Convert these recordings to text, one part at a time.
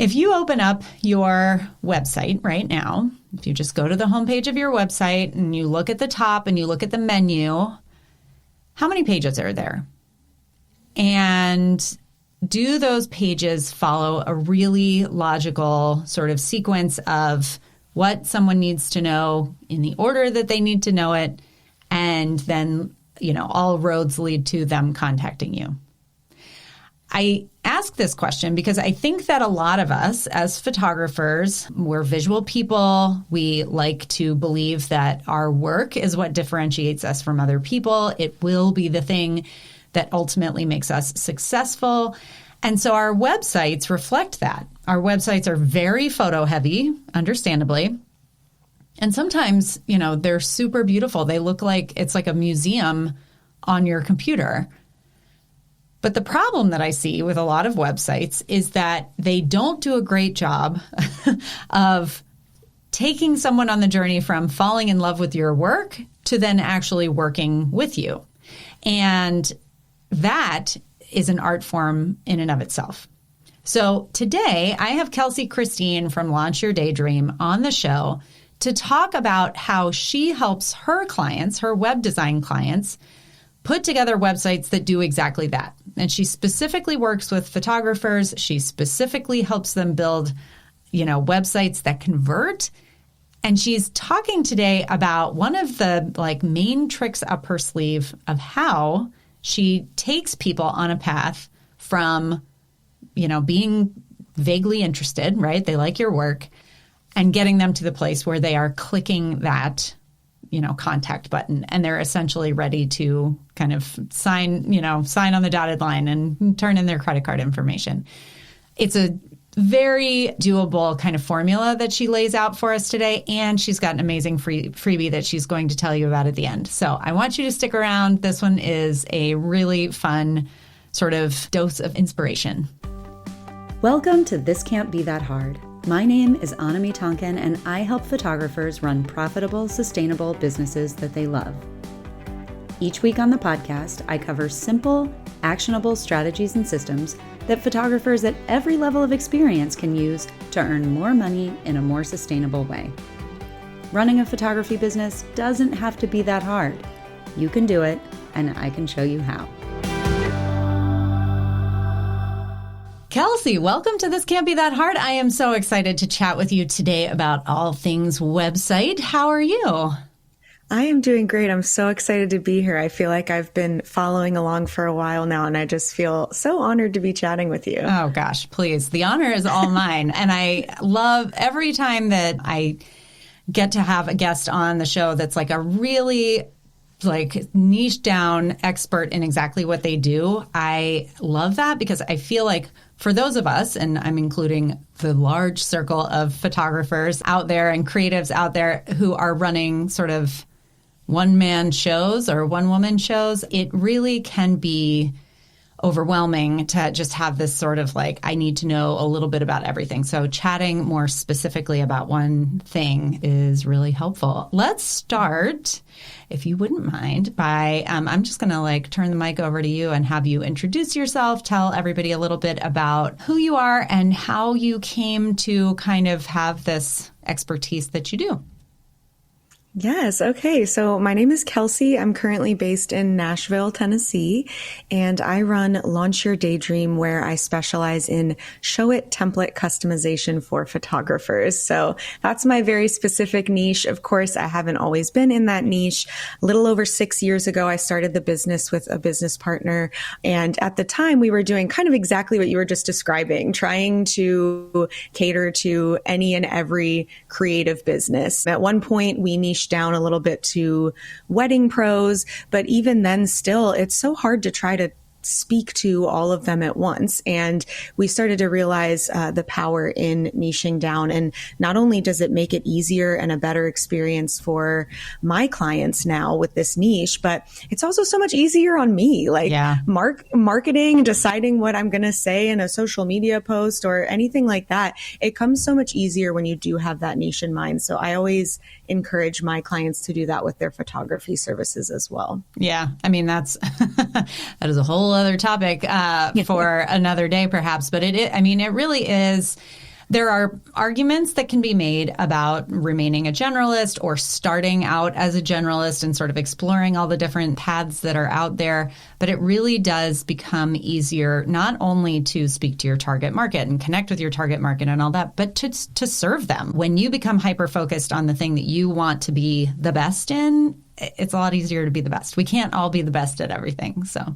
If you open up your website right now, if you just go to the homepage of your website and you look at the top and you look at the menu, how many pages are there? And do those pages follow a really logical sort of sequence of what someone needs to know in the order that they need to know it, and then, all roads lead to them contacting you? I ask this question because I think that a lot of us as photographers, we're visual people. We like to believe that our work is what differentiates us from other people. It will be the thing that ultimately makes us successful. And so our websites reflect that. Our websites are very photo heavy, understandably. And sometimes, they're super beautiful. They look like it's like a museum on your computer. But the problem that I see with a lot of websites is that they don't do a great job of taking someone on the journey from falling in love with your work to then actually working with you. And that is an art form in and of itself. So today I have Kelsey Christine from Launch Your Daydream on the show to talk about how she helps her clients, her web design clients, put together websites that do exactly that. And she specifically works with photographers. She specifically helps them build, websites that convert. And she's talking today about one of the main tricks up her sleeve of how she takes people on a path from, being vaguely interested, right? They like your work, and getting them to the place where they are clicking that contact button, and they're essentially ready to kind of sign on the dotted line and turn in their credit card information. It's a very doable kind of formula that she lays out for us today, and she's got an amazing freebie that she's going to tell you about at the end. So I want you to stick around. This one is a really fun sort of dose of inspiration. Welcome to This Can't Be That Hard. My name is Anami Tonkin, and I help photographers run profitable, sustainable businesses that they love. Each week on the podcast, I cover simple, actionable strategies and systems that photographers at every level of experience can use to earn more money in a more sustainable way. Running a photography business doesn't have to be that hard. You can do it, and I can show you how. Kelsey, welcome to This Can't Be That Hard. I am so excited to chat with you today about all things website. How are you? I am doing great. I'm so excited to be here. I feel like I've been following along for a while now, and I just feel so honored to be chatting with you. Oh, gosh, please. The honor is all mine. And I love every time that I get to have a guest on the show that's like a really niche down expert in exactly what they do. I love that because I feel like for those of us, and I'm including the large circle of photographers out there and creatives out there who are running sort of one-man shows or one-woman shows, it really can be overwhelming to just have this sort of I need to know a little bit about everything. So chatting more specifically about one thing is really helpful. Let's start, if you wouldn't mind, by I'm just going to turn the mic over to you and have you introduce yourself, tell everybody a little bit about who you are and how you came to kind of have this expertise that you do. Yes. Okay. So my name is Kelsey. I'm currently based in Nashville, Tennessee, and I run Launch Your Daydream, where I specialize in show it template customization for photographers. So that's my very specific niche. Of course, I haven't always been in that niche. A little over 6 years ago, I started the business with a business partner. And at the time, we were doing kind of exactly what you were just describing, trying to cater to any and every creative business. At one point, we niched down a little bit to wedding pros, but even then still, it's so hard to try to speak to all of them at once. And we started to realize the power in niching down. And not only does it make it easier and a better experience for my clients now with this niche, but it's also so much easier on me. Marketing, deciding what I'm going to say in a social media post or anything like that. It comes so much easier when you do have that niche in mind. So I always encourage my clients to do that with their photography services as well. Yeah. I mean, that is a whole other topic for another day, perhaps. But it really is There are arguments that can be made about remaining a generalist or starting out as a generalist and sort of exploring all the different paths that are out there. But it really does become easier not only to speak to your target market and connect with your target market and all that, but to serve them. When you become hyper-focused on the thing that you want to be the best in, it's a lot easier to be the best. We can't all be the best at everything. So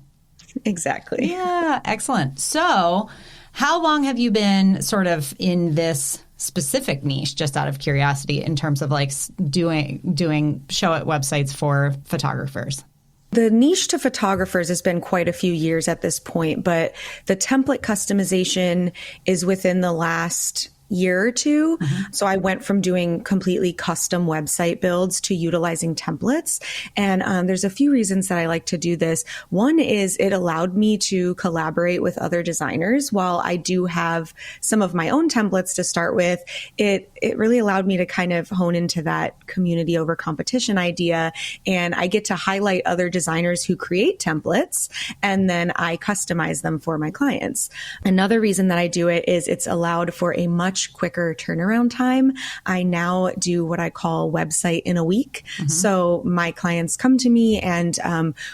exactly. Yeah, excellent. So how long have you been sort of in this specific niche, just out of curiosity, in terms of like doing show it websites for photographers? The niche to photographers has been quite a few years at this point, but the template customization is within the last year or two. So I went from doing completely custom website builds to utilizing templates. And there's a few reasons that I like to do this. One is it allowed me to collaborate with other designers. While I do have some of my own templates to start with, it really allowed me to kind of hone into that community over competition idea. And I get to highlight other designers who create templates, and then I customize them for my clients. Another reason that I do it is it's allowed for a much quicker turnaround time. I now do what I call website in a week. So my clients come to me and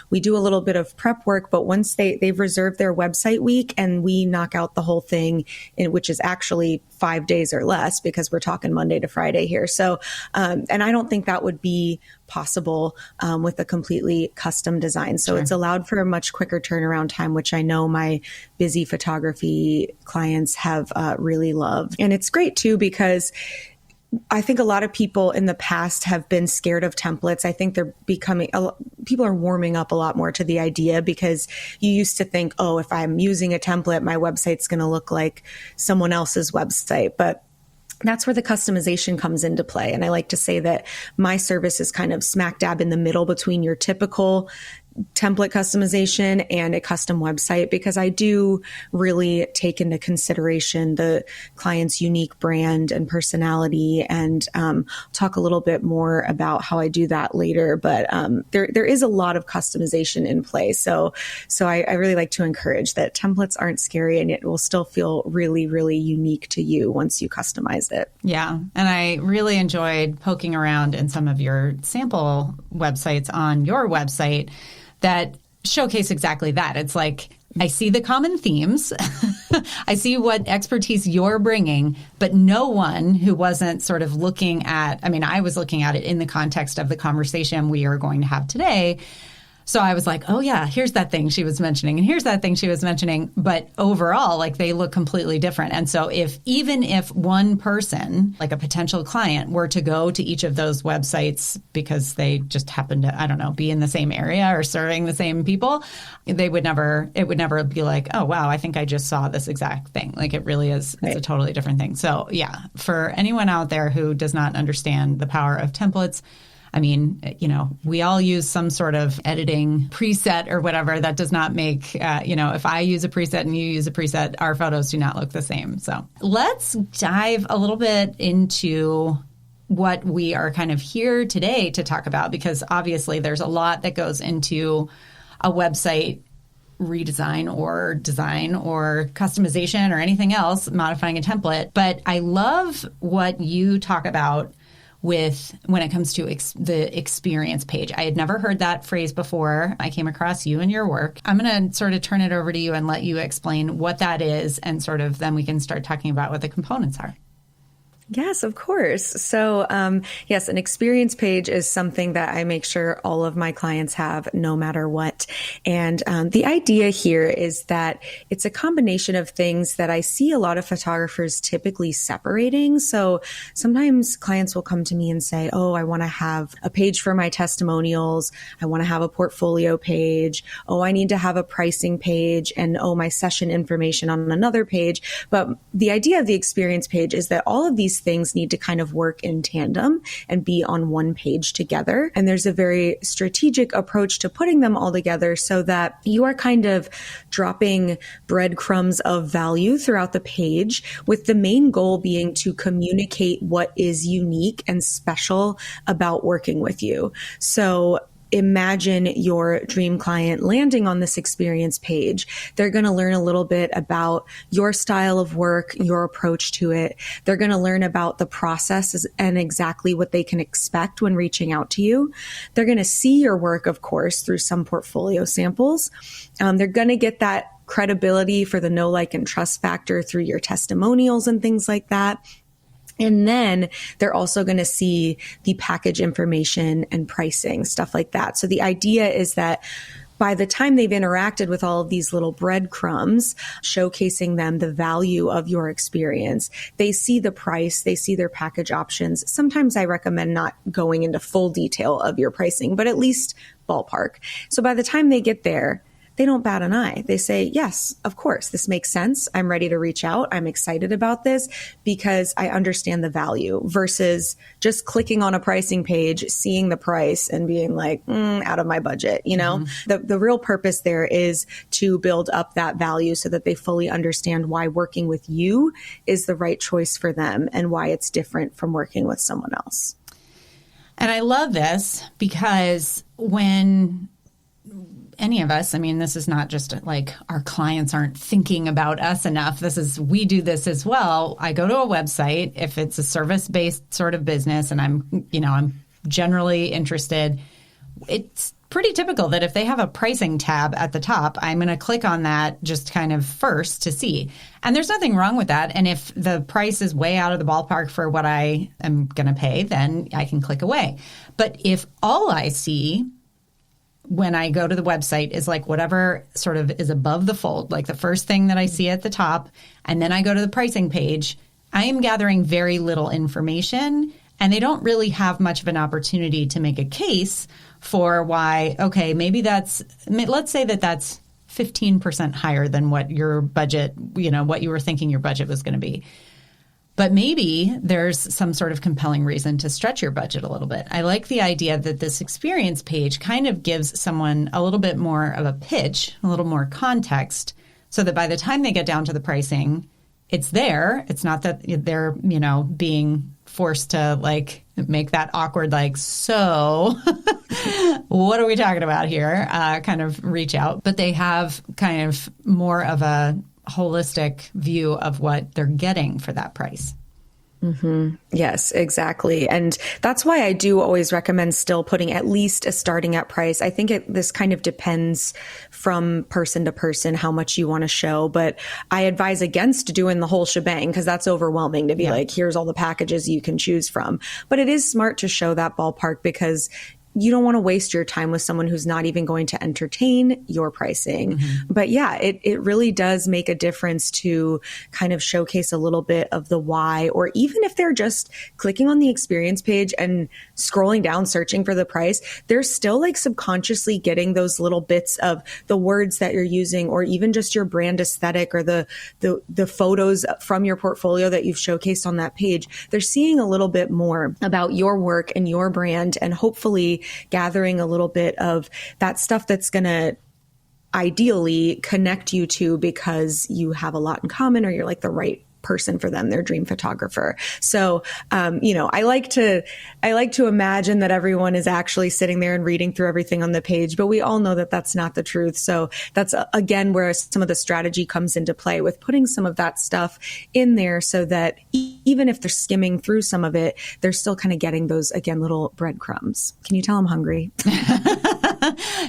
we do a little bit of prep work, but once they've reserved their website week and we knock out the whole thing, which is actually 5 days or less because we're talking Monday to Friday here. So, and I don't think that would be possible with a completely custom design. So It's allowed for a much quicker turnaround time, which I know my busy photography clients have really loved. And it's great too, because I think a lot of people in the past have been scared of templates. I think people are warming up a lot more to the idea, because you used to think, oh, if I'm using a template, my website's going to look like someone else's website. But that's where the customization comes into play. And I like to say that my service is kind of smack dab in the middle between your typical template customization and a custom website, because I do really take into consideration the client's unique brand and personality, and talk a little bit more about how I do that later. But there is a lot of customization in play. So I really like to encourage that templates aren't scary, and it will still feel really, really unique to you once you customize it. Yeah. And I really enjoyed poking around in some of your sample websites on your website that showcase exactly that. It's like, I see the common themes. I see what expertise you're bringing, but no one who wasn't sort of looking at, I was looking at it in the context of the conversation we are going to have today. So I was like, oh yeah, here's that thing she was mentioning, and here's that thing she was mentioning. But overall, like, they look completely different. And so even if one person, like a potential client, were to go to each of those websites because they just happen to, I don't know, be in the same area or serving the same people, it would never be like, oh wow, I think I just saw this exact thing. Like, it really is, It's a totally different thing. So yeah, for anyone out there who does not understand the power of templates, we all use some sort of editing preset or whatever. That does not make, if I use a preset and you use a preset, our photos do not look the same. So let's dive a little bit into what we are kind of here today to talk about, because obviously there's a lot that goes into a website redesign or design or customization or anything else, modifying a template. But I love what you talk about when it comes to the experience page. I had never heard that phrase before. I came across you and your work. I'm going to sort of turn it over to you and let you explain what that is, and sort of then we can start talking about what the components are. Yes, of course. So, yes, an experience page is something that I make sure all of my clients have no matter what. And the idea here is that it's a combination of things that I see a lot of photographers typically separating. So sometimes clients will come to me and say, oh, I want to have a page for my testimonials. I want to have a portfolio page. Oh, I need to have a pricing page, and oh, my session information on another page. But the idea of the experience page is that all of these things need to kind of work in tandem and be on one page together. And there's a very strategic approach to putting them all together so that you are kind of dropping breadcrumbs of value throughout the page, with the main goal being to communicate what is unique and special about working with you. So imagine your dream client landing on this experience page. They're going to learn a little bit about your style of work, your approach to it. They're going to learn about the process and exactly what they can expect when reaching out to you. They're going to see your work, of course, through some portfolio samples. They're going to get that credibility for the know, like, and trust factor through your testimonials and things like that. And then they're also going to see the package information and pricing, stuff like that. So the idea is that by the time they've interacted with all of these little breadcrumbs, showcasing them the value of your experience, they see the price, they see their package options. Sometimes I recommend not going into full detail of your pricing, but at least ballpark. So by the time they get there, they don't bat an eye. They say, yes, of course, this makes sense. I'm ready to reach out. I'm excited about this because I understand the value, versus just clicking on a pricing page, seeing the price and being like, out of my budget. You know, the real purpose there is to build up that value so that they fully understand why working with you is the right choice for them and why it's different from working with someone else. And I love this because when any of us, I mean, this is not just like our clients aren't thinking about us enough. We do this as well. I go to a website, if it's a service-based sort of business and I'm generally interested, it's pretty typical that if they have a pricing tab at the top, I'm going to click on that just kind of first to see. And there's nothing wrong with that. And if the price is way out of the ballpark for what I am going to pay, then I can click away. But if all I see when I go to the website is like whatever sort of is above the fold, like the first thing that I see at the top, and then I go to the pricing page, I am gathering very little information, and they don't really have much of an opportunity to make a case for why, okay, maybe let's say that's 15% higher than what your budget, what you were thinking your budget was going to be. But maybe there's some sort of compelling reason to stretch your budget a little bit. I like the idea that this experience page kind of gives someone a little bit more of a pitch, a little more context, so that by the time they get down to the pricing, it's there. It's not that they're, being forced to like make that awkward, like, so what are we talking about here? Kind of reach out. But they have kind of more of a holistic view of what they're getting for that price. Mm-hmm. Yes, exactly. And that's why I do always recommend still putting at least a starting at price. I think this kind of depends from person to person how much you want to show, but I advise against doing the whole shebang because that's overwhelming to be like, here's all the packages you can choose from. But it is smart to show that ballpark because you don't want to waste your time with someone who's not even going to entertain your pricing. Mm-hmm. But yeah, it really does make a difference to kind of showcase a little bit of the why, or even if they're just clicking on the experience page and scrolling down, searching for the price, they're still like subconsciously getting those little bits of the words that you're using, or even just your brand aesthetic or the photos from your portfolio that you've showcased on that page. They're seeing a little bit more about your work and your brand, and hopefully gathering a little bit of that stuff that's going to ideally connect you to because you have a lot in common, or you're like the right person for them, their dream photographer. So, I like to imagine that everyone is actually sitting there and reading through everything on the page, but we all know that that's not the truth. So that's again where some of the strategy comes into play with putting some of that stuff in there so that even if they're skimming through some of it, they're still kind of getting those, again, little breadcrumbs. Can you tell I'm hungry?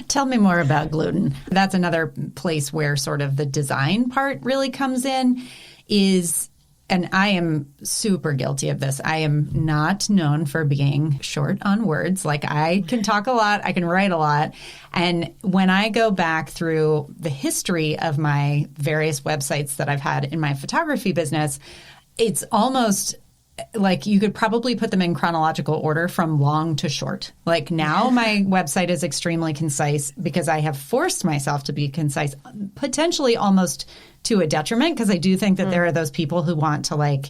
Tell me more about gluten. That's another place where sort of the design part really comes in. And I am super guilty of this. I am not known for being short on words. Like, I can talk a lot, I can write a lot. And when I go back through the history of my various websites that I've had in my photography business, it's almost like you could probably put them in chronological order from long to short. Like, now my website is extremely concise because I have forced myself to be concise, potentially almost to a detriment, because I do think that there are those people who want to like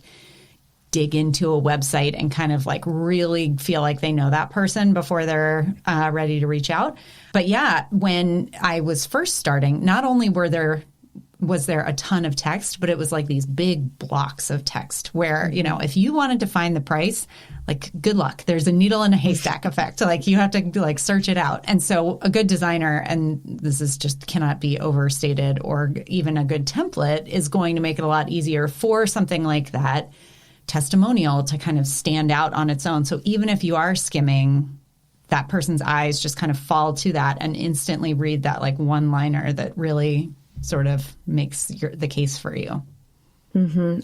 dig into a website and kind of like really feel like they know that person before they're ready to reach out. But yeah, when I was first starting, not only were there was there a ton of text, but it was like these big blocks of text where, you know, if you wanted to find the price, like, good luck. There's a needle in a haystack effect. Like, you have to like search it out. And so a good designer, and this is just cannot be overstated, or even a good template is going to make it a lot easier for something like that testimonial to kind of stand out on its own. So even if you are skimming, that person's eyes just kind of fall to that and instantly read that like one-liner that really sort of makes the case for you.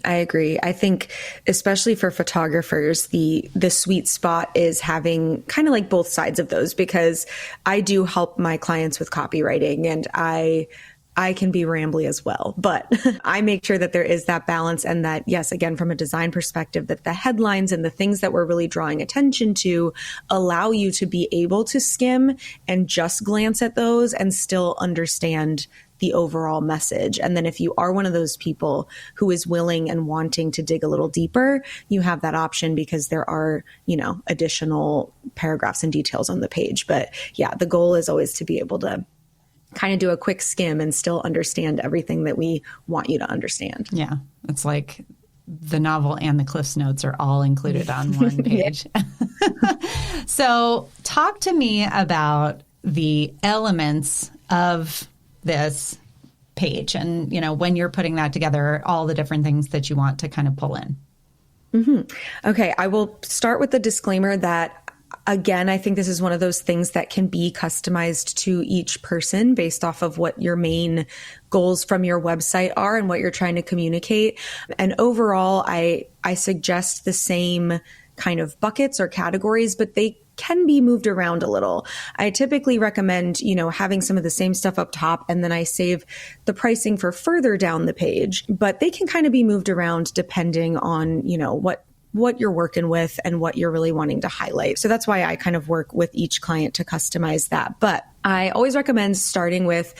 I agree. I think especially for photographers, the sweet spot is having kind of like both sides of those, because I do help my clients with copywriting, and I can be rambly as well, but I make sure that there is that balance, and that, yes, again, from a design perspective, that the headlines and the things that we're really drawing attention to allow you to be able to skim and just glance at those and still understand the overall message. And then if you are one of those people who is willing and wanting to dig a little deeper, you have that option, because there are, you know, additional paragraphs and details on the page. But yeah, the goal is always to be able to kind of do a quick skim and still understand everything that we want you to understand. Yeah. It's like the novel and the Cliff's Notes are all included on one page. So talk to me about the elements of this page and, you know, when you're putting that together, all the different things that you want to kind of pull in. Okay. I will start with the disclaimer that, again, I think this is one of those things that can be customized to each person based off of what your main goals from your website are and what you're trying to communicate. And overall, I suggest the same kind of buckets or categories, but they can be moved around a little. I typically recommend, you know, having some of the same stuff up top, and then I save the pricing for further down the page, but they can kind of be moved around depending on, you know, what you're working with and what you're really wanting to highlight. So that's why I kind of work with each client to customize that. But I always recommend starting with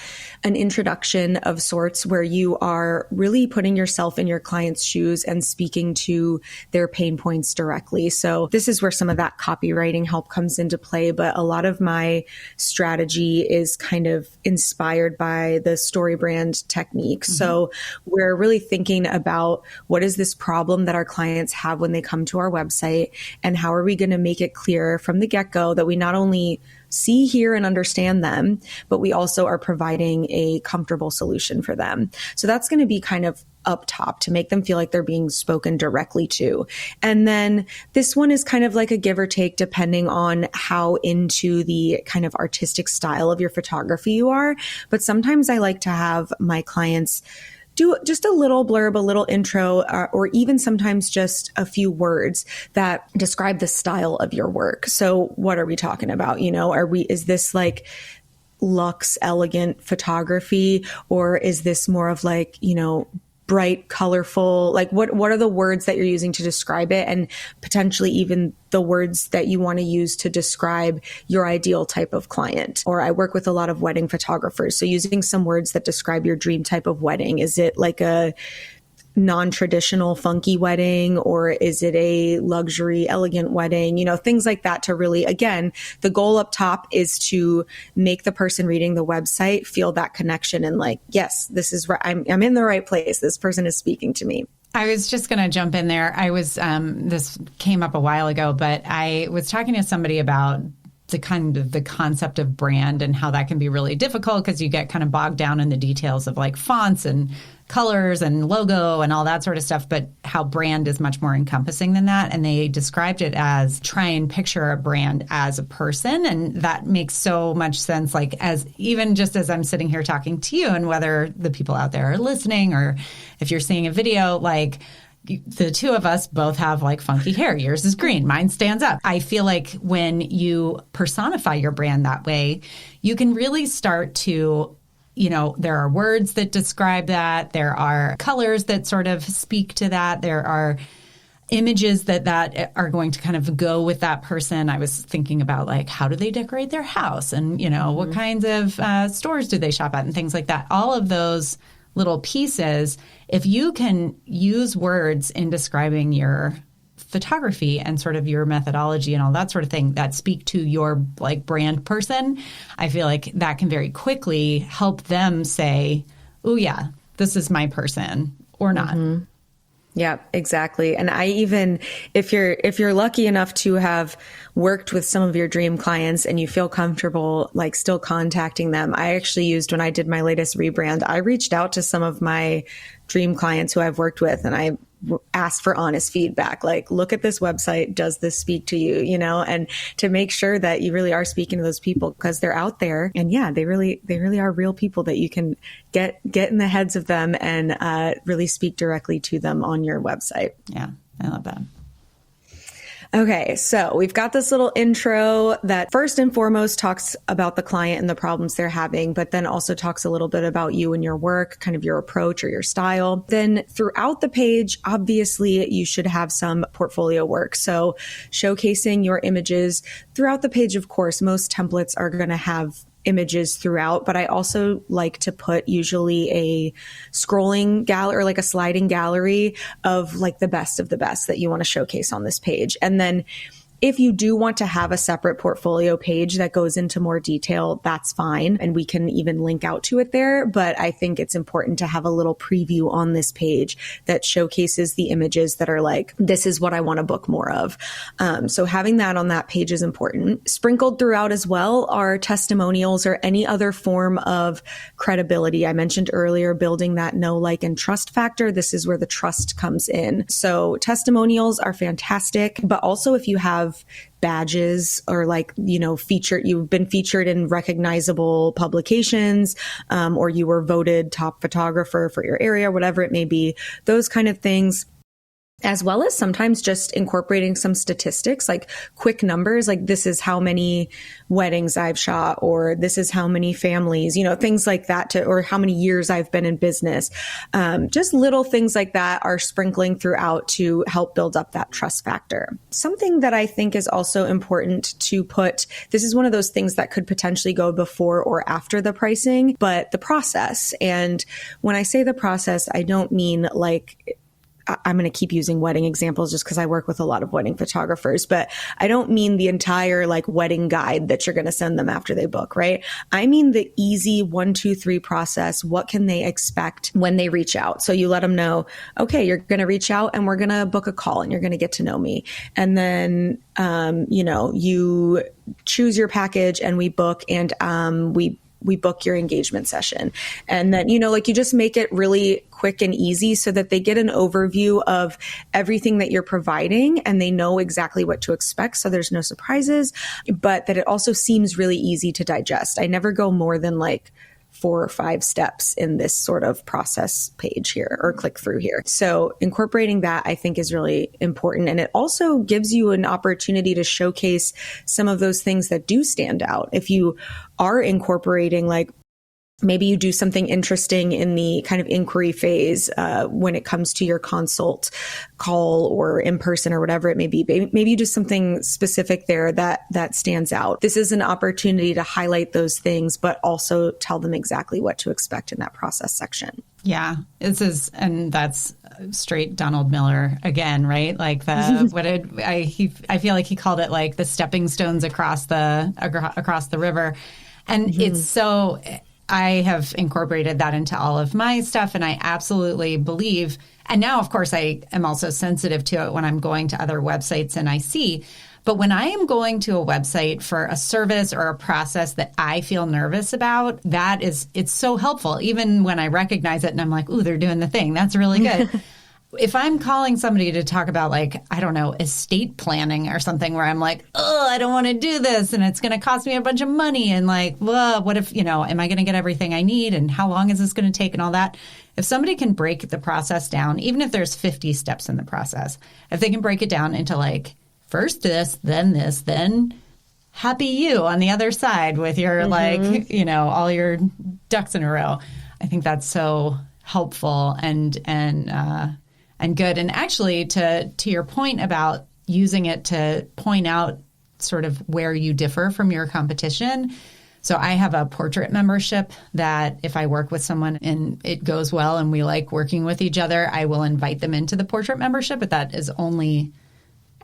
an introduction of sorts where you are really putting yourself in your client's shoes and speaking to their pain points directly. So this is where some of that copywriting help comes into play. But a lot of my strategy is kind of inspired by the story brand technique. So we're really thinking about what is this problem that our clients have when they come to our website, and how are we going to make it clear from the get-go that we not only see, hear, and understand them, but we also are providing a comfortable solution for them. So that's going to be kind of up top to make them feel like they're being spoken directly to. And then this one is kind of like a give or take depending on how into the kind of artistic style of your photography you are. But sometimes I like to have my clients do just a little blurb, a little intro, or even sometimes just a few words that describe the style of your work. So what are we talking about? You know, is this like luxe, elegant photography, or is this more of like, you know, bright, colorful? Like what are the words that you're using to describe it, and potentially even the words that you want to use to describe your ideal type of client? Or I work with a lot of wedding photographers, so using some words that describe your dream type of wedding. Is it like a non-traditional funky wedding, or is it a luxury elegant wedding? You know, things like that, to really, again, the goal up top is to make the person reading the website feel that connection and like, yes, this is right. I'm in the right place. This person is speaking to me. I was just going to jump in there. I was, this came up a while ago, but I was talking to somebody about the kind of the concept of brand and how that can be really difficult because you get kind of bogged down in the details of like fonts and colors and logo and all that sort of stuff, but how brand is much more encompassing than that. And they described it as try and picture a brand as a person. And that makes so much sense. Like as even just as I'm sitting here talking to you, and whether the people out there are listening or if you're seeing a video, like the two of us both have like funky hair. Yours is green. Mine stands up. I feel like when you personify your brand that way, you can really start to, you know, there are words that describe that. There are colors that sort of speak to that. There are images that are going to kind of go with that person. I was thinking about like, how do they decorate their house? And, you know, what kinds of stores do they shop at and things like that. All of those little pieces, if you can use words in describing your photography and sort of your methodology and all that sort of thing that speak to your like brand person, I feel like that can very quickly help them say, oh yeah, this is my person or not. Yeah, exactly. And if you're lucky enough to have worked with some of your dream clients and you feel comfortable like still contacting them, I actually used, when I did my latest rebrand, I reached out to some of my dream clients who I've worked with, and I asked for honest feedback. Like, look at this website. Does this speak to you? And to make sure that you really are speaking to those people, because they're out there, and yeah, they really are real people that you can get in the heads of them and really speak directly to them on your website. Yeah, I love that. Okay, so we've got this little intro that first and foremost talks about the client and the problems they're having, but then also talks a little bit about you and your work, kind of your approach or your style. Then throughout the page, obviously, you should have some portfolio work. So showcasing your images throughout the page, of course, most templates are going to have images throughout, but I also like to put usually a scrolling gallery or like a sliding gallery of like the best of the best that you want to showcase on this page. And then if you do want to have a separate portfolio page that goes into more detail, that's fine. And we can even link out to it there. But I think it's important to have a little preview on this page that showcases the images that are like, this is what I want to book more of. So having that on that page is important. Sprinkled throughout as well are testimonials or any other form of credibility. I mentioned earlier, building that know, like, and trust factor. This is where the trust comes in. So testimonials are fantastic, but also if you have badges or you've been featured in recognizable publications, or you were voted top photographer for your area, whatever it may be, those kind of things. As well as sometimes just incorporating some statistics, like quick numbers, like this is how many weddings I've shot, or this is how many families, things like that, or how many years I've been in business. Just little things like that are sprinkling throughout to help build up that trust factor. Something that I think is also important to put, this is one of those things that could potentially go before or after the pricing, but the process. And when I say the process, I don't mean like, I'm going to keep using wedding examples just because I work with a lot of wedding photographers, but I don't mean the entire like wedding guide that you're going to send them after they book, right? I mean the easy 1, 2, 3 process. What can they expect when they reach out? So you let them know, okay, you're going to reach out and we're going to book a call and you're going to get to know me. And then, you choose your package and we book, and we book your engagement session. And then, you just make it really quick and easy so that they get an overview of everything that you're providing and they know exactly what to expect. So there's no surprises, but that it also seems really easy to digest. I never go more than like 4 or 5 steps in this sort of process page here or click through here. So incorporating that, I think, is really important. And it also gives you an opportunity to showcase some of those things that do stand out. If you are incorporating, like, maybe you do something interesting in the kind of inquiry phase when it comes to your consult call or in person or whatever it may be. Maybe you do something specific there that stands out. This is an opportunity to highlight those things, but also tell them exactly what to expect in that process section. Yeah, and that's straight Donald Miller again, right? Like I feel like he called it like the stepping stones across the river, and it's so. I have incorporated that into all of my stuff, and I absolutely believe, and now, of course, I am also sensitive to it when I'm going to other websites and I see, but when I am going to a website for a service or a process that I feel nervous about, it's so helpful, even when I recognize it and I'm like, ooh, they're doing the thing. That's really good. If I'm calling somebody to talk about, like, I don't know, estate planning or something where I'm like, oh, I don't want to do this and it's going to cost me a bunch of money and like, well, what if, am I going to get everything I need and how long is this going to take and all that? If somebody can break the process down, even if there's 50 steps in the process, if they can break it down into like, first this, then happy you on the other side with your like, all your ducks in a row. I think that's so helpful and good. And actually, to your point about using it to point out sort of where you differ from your competition. So I have a portrait membership that if I work with someone and it goes well and we like working with each other, I will invite them into the portrait membership, but that is only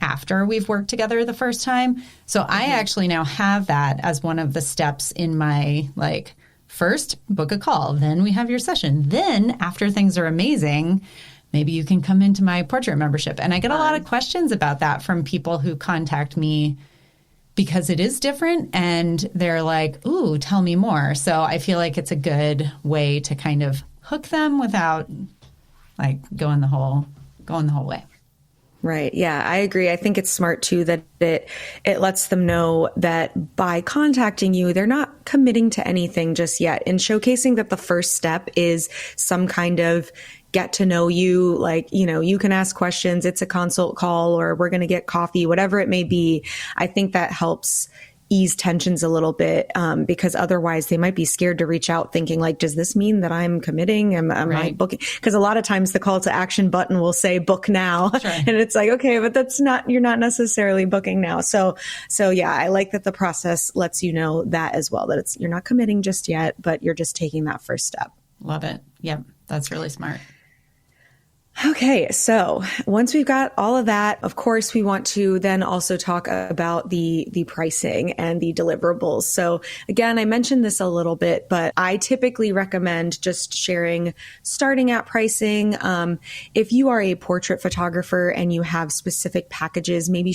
after we've worked together the first time. So I actually now have that as one of the steps in my like first book a call, then we have your session. Then after things are amazing, maybe you can come into my portrait membership. And I get a lot of questions about that from people who contact me because it is different and they're like, ooh, tell me more. So I feel like it's a good way to kind of hook them without like going the whole way. Right. Yeah, I agree. I think it's smart too that it lets them know that by contacting you, they're not committing to anything just yet, and showcasing that the first step is some kind of get to know you, like, you can ask questions. It's a consult call, or we're going to get coffee, whatever it may be. I think that helps ease tensions a little bit, because otherwise they might be scared to reach out thinking like, does this mean that I'm committing? Am I booking? Because a lot of times the call to action button will say book now. Sure. And it's like, okay, but you're not necessarily booking now. So yeah, I like that the process lets you know that as well, that you're not committing just yet, but you're just taking that first step. Love it. Yep. That's really smart. Okay, so once we've got all of that, of course, we want to then also talk about the pricing and the deliverables. So again, I mentioned this a little bit, but I typically recommend just sharing starting at pricing. If you are a portrait photographer and you have specific packages, maybe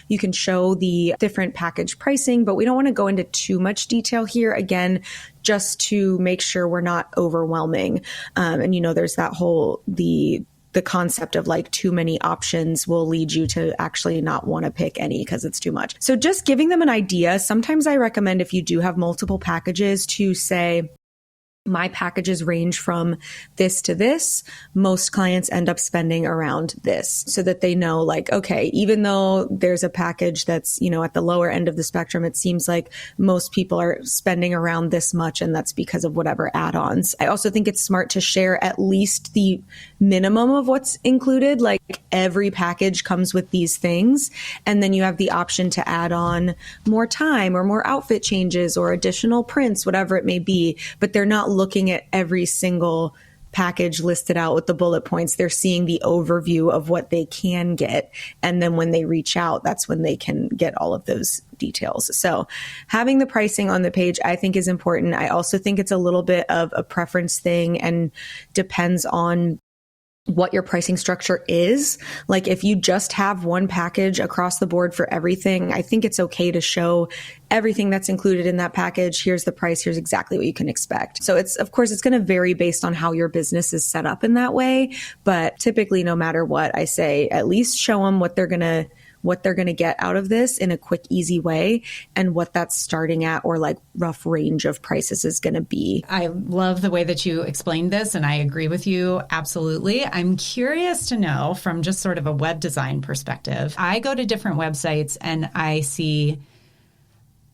you can show the different package pricing, but we don't want to go into too much detail here. Again, just to make sure we're not overwhelming. And there's that whole, the concept of like too many options will lead you to actually not want to pick any because it's too much. So just giving them an idea. Sometimes I recommend, if you do have multiple packages, to say, my packages range from this to this. Most clients end up spending around this, so that they know, like, okay, even though there's a package that's, at the lower end of the spectrum, it seems like most people are spending around this much, and that's because of whatever add-ons. I also think it's smart to share at least the minimum of what's included. Like, every package comes with these things, and then you have the option to add on more time or more outfit changes or additional prints, whatever it may be, but they're not looking at every single package listed out with the bullet points. They're seeing the overview of what they can get. And then when they reach out, that's when they can get all of those details. So having the pricing on the page, I think, is important. I also think it's a little bit of a preference thing and depends on what your pricing structure is. Like, if you just have one package across the board for everything, I think it's okay to show everything that's included in that package. Here's the price. Here's exactly what you can expect. So of course, it's going to vary based on how your business is set up in that way. But typically, no matter what, I say at least show them what they're going to get out of this in a quick, easy way, and what that's starting at, or like rough range of prices is going to be. I love the way that you explained this, and I agree with you absolutely. I'm curious to know, from just sort of a web design perspective, I go to different websites and I see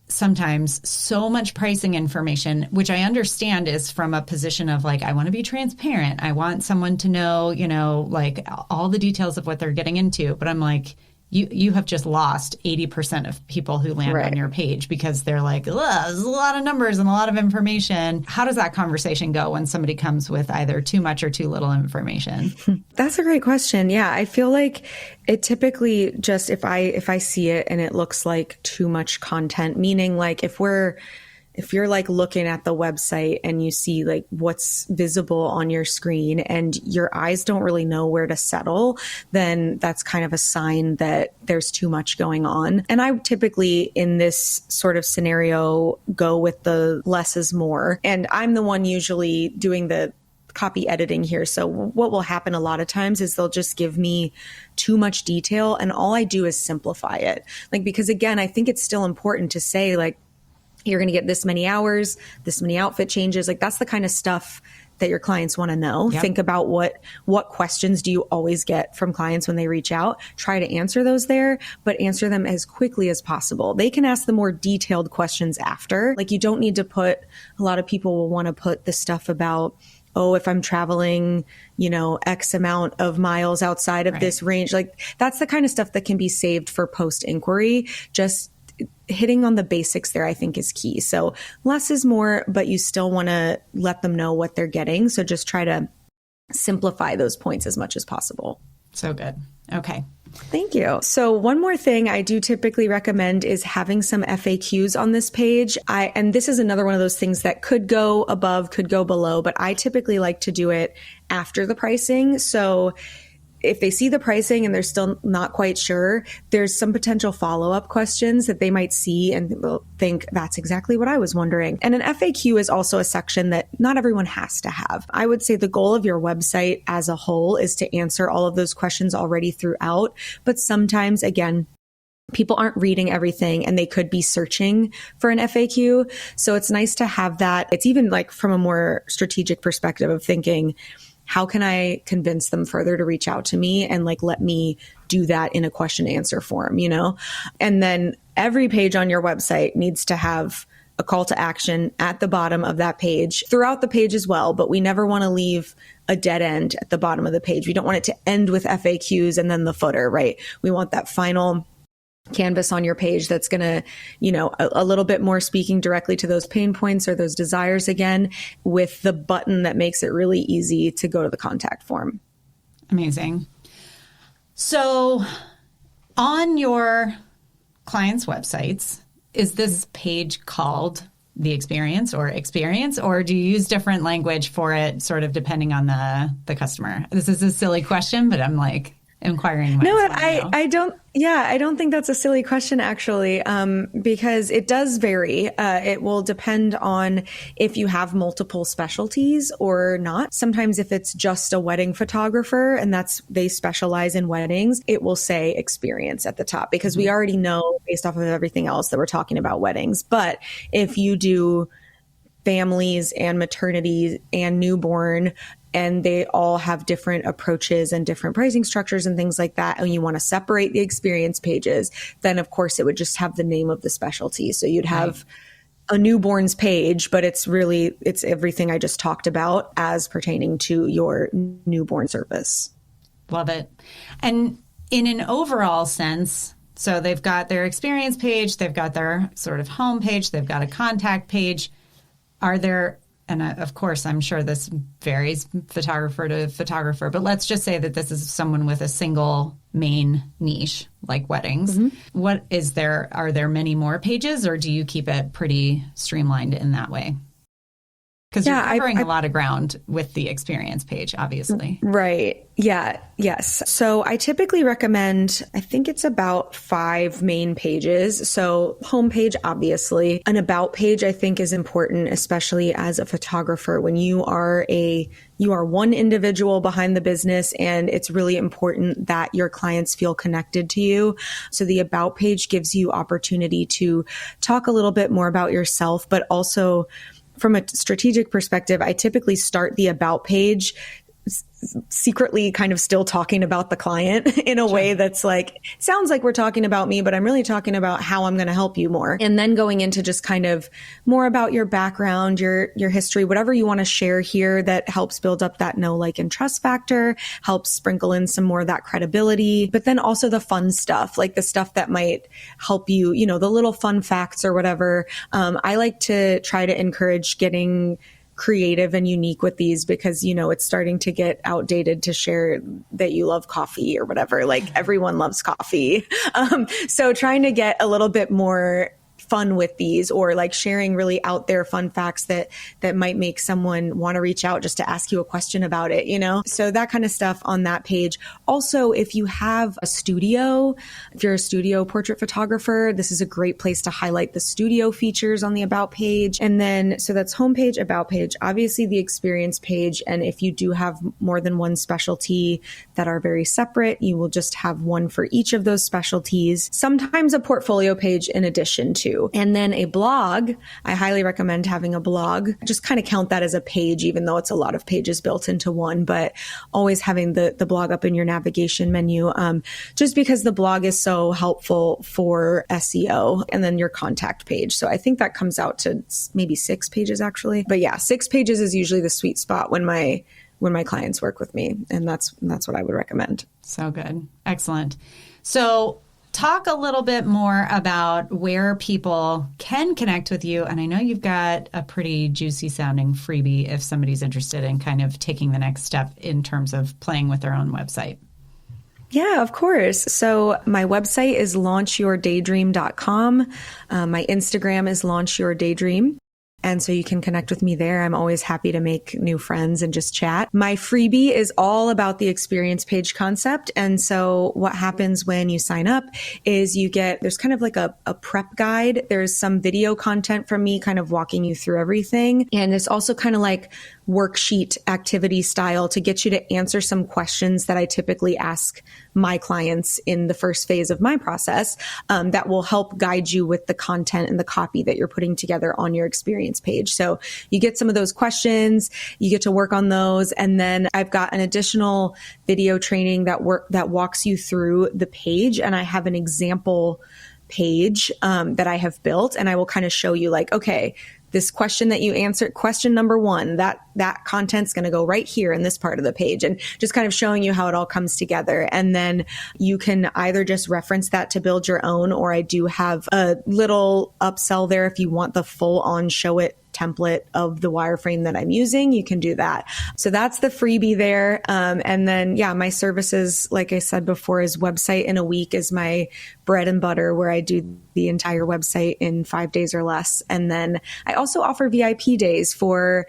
sometimes so much pricing information, which I understand is from a position of like, I want to be transparent. I want someone to know, like all the details of what they're getting into. But I'm like, you have just lost 80% of people who land on your page because they're like, there's a lot of numbers and a lot of information. How does that conversation go when somebody comes with either too much or too little information? That's a great question. Yeah, I feel like it typically just, if I see it and it looks like too much content, meaning like if you're like looking at the website and you see like what's visible on your screen and your eyes don't really know where to settle, then that's kind of a sign that there's too much going on. And I typically, in this sort of scenario, go with the less is more. And I'm the one usually doing the copy editing here. So what will happen a lot of times is they'll just give me too much detail, and all I do is simplify it. Like, because again, I think it's still important to say, like, you're going to get this many hours, this many outfit changes. Like, that's the kind of stuff that your clients want to know. Yep. Think about what questions do you always get from clients when they reach out. Try to answer those there, but answer them as quickly as possible. They can ask the more detailed questions after. Like, you don't need to put, a lot of people will want to put the stuff about, oh, if I'm traveling, X amount of miles outside of this range. Like, that's the kind of stuff that can be saved for post inquiry. Just hitting on the basics there, I think, is key. So less is more, but you still want to let them know what they're getting. So just try to simplify those points as much as possible. So good. Okay. Thank you. So one more thing I do typically recommend is having some FAQs on this page. And this is another one of those things that could go above, could go below, but I typically like to do it after the pricing. So if they see the pricing and they're still not quite sure, there's some potential follow-up questions that they might see and will think that's exactly what I was wondering. And an FAQ is also a section that not everyone has to have. I would say the goal of your website as a whole is to answer all of those questions already throughout. But sometimes, again, people aren't reading everything and they could be searching for an FAQ. So it's nice to have that. It's even like from a more strategic perspective of thinking, how can I convince them further to reach out to me and like let me do that in a question answer form, you know? And then every page on your website needs to have a call to action at the bottom of that page, throughout the page as well, but we never want to leave a dead end at the bottom of the page. We don't want it to end with FAQs and then the footer, right? We want that final canvas on your page that's going to, you know, a little bit more speaking directly to those pain points or those desires again, with the button that makes it really easy to go to the contact form. Amazing. So on your clients' websites, is this page called the experience, or do you use different language for it, sort of depending on the customer? This is a silly question, but I'm like inquiring. No, I don't think that's a silly question, actually, because it does vary. It will depend on if you have multiple specialties or not. Sometimes if it's just a wedding photographer and they specialize in weddings, it will say experience at the top because we already know based off of everything else that we're talking about weddings. But if you do families and maternity and newborn, and they all have different approaches and different pricing structures and things like that, and you want to separate the experience pages, then of course it would just have the name of the specialty. So you'd have a newborns page, but it's everything I just talked about as pertaining to your newborn service. Love it. And in an overall sense, so they've got their experience page, they've got their sort of home page, they've got a contact page. Are there, and of course, I'm sure this varies photographer to photographer, but let's just say that this is someone with a single main niche, like weddings. Mm-hmm. Are there many more pages, or do you keep it pretty streamlined in that way? Because you're covering a lot of ground with the experience page, obviously. Right. Yeah. Yes. So I typically recommend, I think it's about 5 main pages. So homepage, obviously. An about page, I think, is important, especially as a photographer when you are one individual behind the business, and it's really important that your clients feel connected to you. So the about page gives you opportunity to talk a little bit more about yourself, but also from a strategic perspective, I typically start the about page secretly kind of still talking about the client in a way that's like, sounds like we're talking about me, but I'm really talking about how I'm going to help you more. And then going into just kind of more about your background, your history, whatever you want to share here that helps build up that know, like, and trust factor, helps sprinkle in some more of that credibility, but then also the fun stuff, like the stuff that might help you, you know, the little fun facts or whatever. I like to try to encourage getting creative and unique with these because, you know, it's starting to get outdated to share that you love coffee or whatever. Like everyone loves coffee. So trying to get a little bit more fun with these, or like sharing really out there fun facts that might make someone want to reach out just to ask you a question about it, you know? So that kind of stuff on that page. Also, if you have a studio, if you're a studio portrait photographer, this is a great place to highlight the studio features on the about page. And then, so that's homepage, about page, obviously the experience page. And if you do have more than one specialty that are very separate, you will just have one for each of those specialties. Sometimes a portfolio page in addition to. And then a blog, I highly recommend having a blog. Just kind of count that as a page, even though it's a lot of pages built into one, but always having the blog up in your navigation menu, just because the blog is so helpful for SEO, and then your contact page. So I think that comes out to maybe 6 pages actually. But yeah, 6 pages is usually the sweet spot when my clients work with me. And that's what I would recommend. So good. Excellent. So talk a little bit more about where people can connect with you. And I know you've got a pretty juicy sounding freebie if somebody's interested in kind of taking the next step in terms of playing with their own website. Yeah, of course. So my website is launchyourdaydream.com. My Instagram is launchyourdaydream. And so you can connect with me there. I'm always happy to make new friends and just chat. My freebie is all about the experience page concept. And so what happens when you sign up is there's kind of like a prep guide. There's some video content from me kind of walking you through everything. And it's also kind of like worksheet activity style to get you to answer some questions that I typically ask my clients in the first phase of my process, that will help guide you with the content and the copy that you're putting together on your experience page. So you get some of those questions, you get to work on those. And then I've got an additional video training that walks you through the page. And I have an example page that I have built, and I will kind of show you like, okay, this question that you answered, question number 1, that content's going to go right here in this part of the page, and just kind of showing you how it all comes together. And then you can either just reference that to build your own, or I do have a little upsell there if you want the full on Show It template of the wireframe that I'm using, you can do that. So that's the freebie there. And then, my services, like I said before, is website in a week is my bread and butter, where I do the entire website in 5 days or less. And then I also offer VIP days for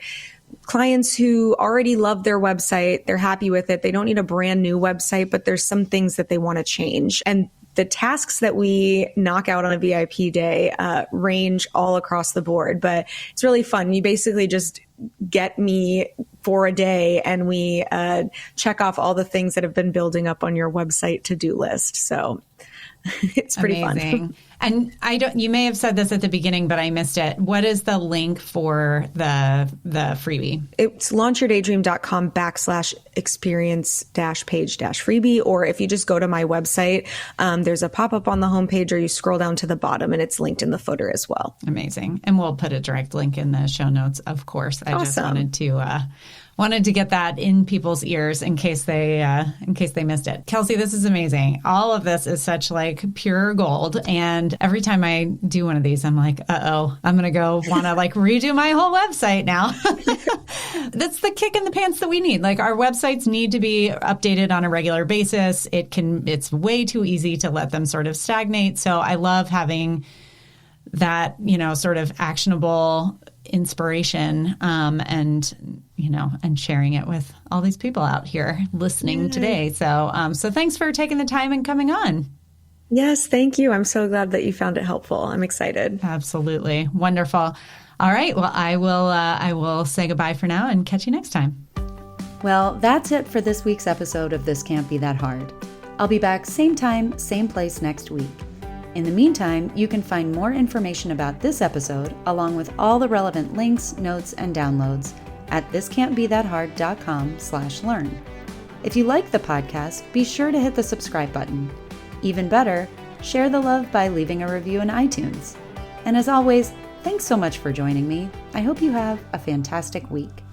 clients who already love their website. They're happy with it. They don't need a brand new website, but there's some things that they want to change. And the tasks that we knock out on a VIP day range all across the board, but it's really fun. You basically just get me for a day and we check off all the things that have been building up on your website to-do list. So it's pretty fun. And you may have said this at the beginning, but I missed it. What is the link for the freebie? It's launchyourdaydream.com/experience-page-freebie. Or if you just go to my website, there's a pop-up on the homepage, or you scroll down to the bottom and it's linked in the footer as well. Amazing. And we'll put a direct link in the show notes, of course. I just wanted to get that in people's ears in case they missed it. Kelsey, this is amazing. All of this is such like pure gold. And every time I do one of these, I'm like, I'm going to go want to like redo my whole website now. That's the kick in the pants that we need. Like our websites need to be updated on a regular basis. It's way too easy to let them sort of stagnate. So I love having that, sort of actionable inspiration, and sharing it with all these people out here listening today. So thanks for taking the time and coming on. Yes, thank you. I'm so glad that you found it helpful. I'm excited. Absolutely. Wonderful. All right. Well, I will say goodbye for now and catch you next time. Well, that's it for this week's episode of This Can't Be That Hard. I'll be back same time, same place next week. In the meantime, you can find more information about this episode, along with all the relevant links, notes, and downloads at thiscan'tbethathard.com/learn. If you like the podcast, be sure to hit the subscribe button. Even better, share the love by leaving a review in iTunes. And as always, thanks so much for joining me. I hope you have a fantastic week.